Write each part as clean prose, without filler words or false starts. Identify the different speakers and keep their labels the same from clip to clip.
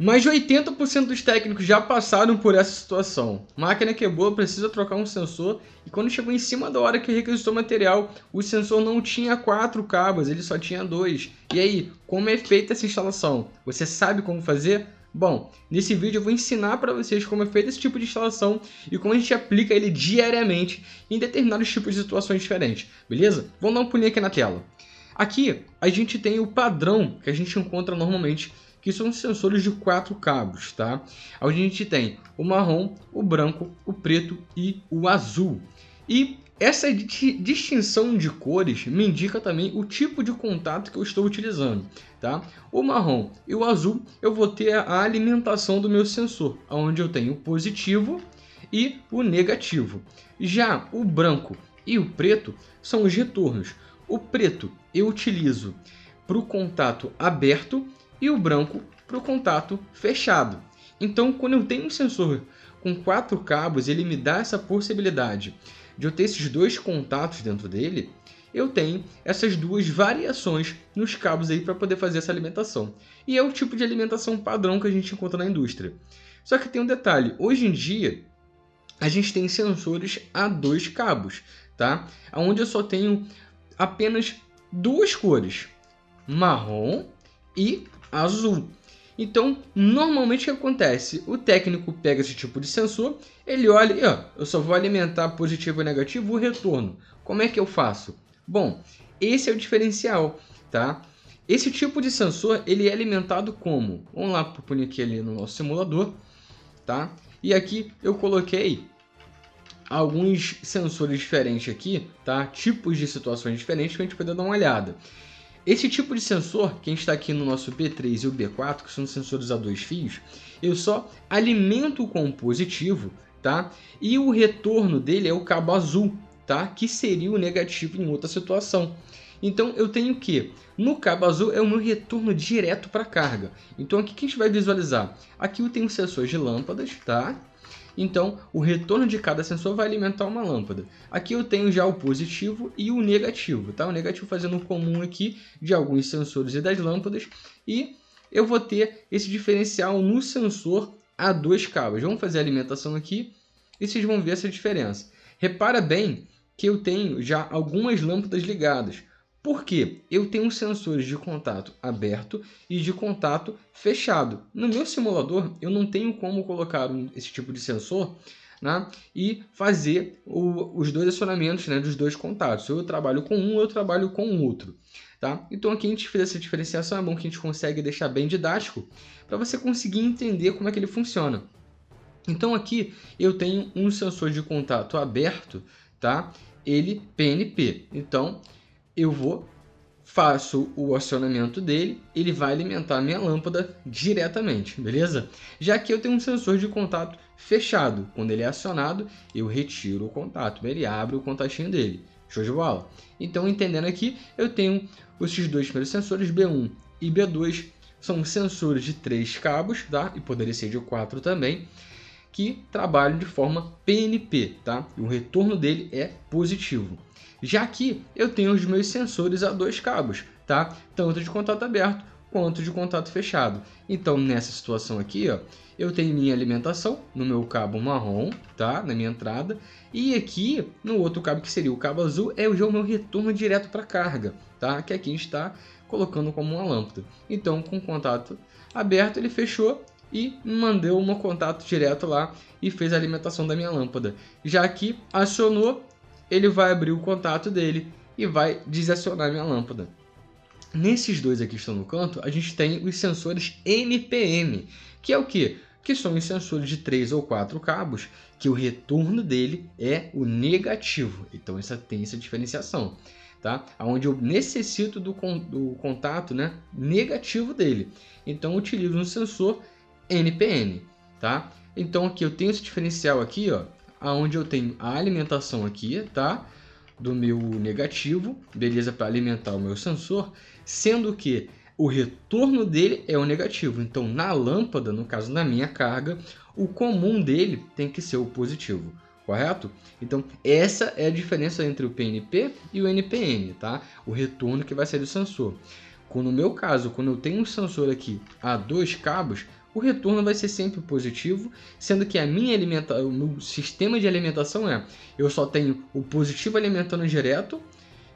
Speaker 1: Mais de 80% dos técnicos já passaram por essa situação. Máquina quebrou, precisa trocar um sensor e quando chegou em cima da hora que requisitou material, o sensor não tinha 4 cabos, ele só tinha 2. E aí, como é feita essa instalação? Você sabe como fazer? Bom, nesse vídeo eu vou ensinar para vocês como é feito esse tipo de instalação e como a gente aplica ele diariamente em determinados tipos de situações diferentes, beleza? Vamos dar um pulinho aqui na tela. Aqui a gente tem o padrão que a gente encontra normalmente, que são os sensores de 4 cabos, tá? Onde a gente tem o marrom, o branco, o preto e o azul. E essa distinção de cores me indica também o tipo de contato que eu estou utilizando, tá? O marrom e o azul eu vou ter a alimentação do meu sensor, onde eu tenho o positivo e o negativo. Já o branco e o preto são os retornos. O preto eu utilizo para o contato aberto e o branco para o contato fechado. Então, quando eu tenho um sensor com 4 cabos, ele me dá essa possibilidade de eu ter esses 2 contatos dentro dele. Eu tenho essas 2 variações nos cabos aí para poder fazer essa alimentação. E é o tipo de alimentação padrão que a gente encontra na indústria. Só que tem um detalhe, hoje em dia a gente tem sensores a 2 cabos, tá? Onde eu só tenho apenas 2 cores, marrom e azul. Então, normalmente o que acontece? O técnico pega esse tipo de sensor, ele olha e eu só vou alimentar positivo e negativo o retorno. Como é que eu faço? Bom, esse é o diferencial, tá? Esse tipo de sensor, ele é alimentado como? Vamos lá para o aqui ali no nosso simulador, tá? E aqui eu coloquei alguns sensores diferentes aqui, tá? Tipos de situações diferentes para a gente poder dar uma olhada. Esse tipo de sensor, que a gente está aqui no nosso B3 e o B4, que são sensores a 2 fios, eu só alimento com o positivo, tá? E o retorno dele é o cabo azul, tá? Que seria o negativo em outra situação. Então eu tenho que, no cabo azul é o meu retorno direto para a carga. Então aqui que a gente vai visualizar? Aqui eu tenho sensores de lâmpadas, tá? Então, o retorno de cada sensor vai alimentar uma lâmpada. Aqui eu tenho já o positivo e o negativo, tá? O negativo fazendo um comum aqui de alguns sensores e das lâmpadas. E eu vou ter esse diferencial no sensor a 2 cabos. Vamos fazer a alimentação aqui e vocês vão ver essa diferença. Repara bem que eu tenho já algumas lâmpadas ligadas. Por quê? Eu tenho sensores de contato aberto e de contato fechado. No meu simulador, eu não tenho como colocar esse tipo de sensor, né, e fazer os 2 acionamentos, né, dos 2 contatos. Eu trabalho com um, eu trabalho com o outro. Tá? Então aqui a gente fez essa diferenciação, é bom que a gente consegue deixar bem didático para você conseguir entender como é que ele funciona. Então aqui eu tenho um sensor de contato aberto, tá? Ele PNP. Então eu faço o acionamento dele, ele vai alimentar a minha lâmpada diretamente, beleza? Já que eu tenho um sensor de contato fechado, quando ele é acionado, eu retiro o contato, ele abre o contatinho dele, show de bola? Então, entendendo aqui, eu tenho esses 2 primeiros sensores, B1 e B2, são sensores de 3 cabos, tá? E poderia ser de 4 também, que trabalham de forma PNP, tá? E o retorno dele é positivo. Já aqui eu tenho os meus sensores a 2 cabos, tá? Tanto de contato aberto quanto de contato fechado. Então nessa situação aqui, eu tenho minha alimentação no meu cabo marrom, tá? Na minha entrada. E aqui no outro cabo, que seria o cabo azul, é já o meu retorno direto para a carga, tá? Que aqui a gente está colocando como uma lâmpada. Então com contato aberto ele fechou e mandou um contato direto lá e fez a alimentação da minha lâmpada. Já aqui acionou, ele vai abrir o contato dele e vai desacionar minha lâmpada. Nesses 2 aqui que estão no canto, a gente tem os sensores NPN, que é o quê? Que são os sensores de 3 ou 4 cabos, que o retorno dele é o negativo. Então tem essa diferenciação, tá? Onde eu necessito do contato, né, negativo dele. Então eu utilizo um sensor NPN, tá? Então aqui eu tenho esse diferencial aqui, onde eu tenho a alimentação aqui, tá? Do meu negativo, beleza? Para alimentar o meu sensor, sendo que o retorno dele é o negativo. Então, na lâmpada, no caso na minha carga, o comum dele tem que ser o positivo, correto? Então, essa é a diferença entre o PNP e o NPN, tá? O retorno que vai sair do sensor. No meu caso, quando eu tenho um sensor aqui a 2 cabos, o retorno vai ser sempre positivo, sendo que o meu sistema de alimentação eu só tenho o positivo alimentando direto,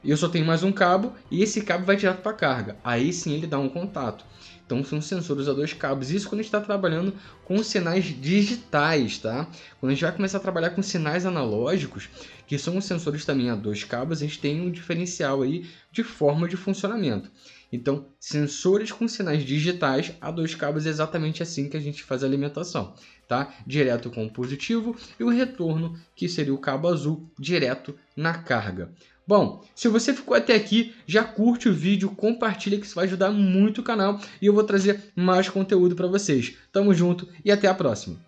Speaker 1: e eu só tenho mais um cabo, e esse cabo vai direto para a carga. Aí sim ele dá um contato. Então são sensores a 2 cabos. Isso quando a gente está trabalhando com sinais digitais, tá? Quando a gente vai começar a trabalhar com sinais analógicos, que são os sensores também a 2 cabos, a gente tem um diferencial aí de forma de funcionamento. Então, sensores com sinais digitais a 2 cabos é exatamente assim que a gente faz a alimentação, tá? Direto com o positivo e o retorno, que seria o cabo azul, direto na carga. Bom, se você ficou até aqui, já curte o vídeo, compartilha que isso vai ajudar muito o canal e eu vou trazer mais conteúdo para vocês. Tamo junto e até a próxima!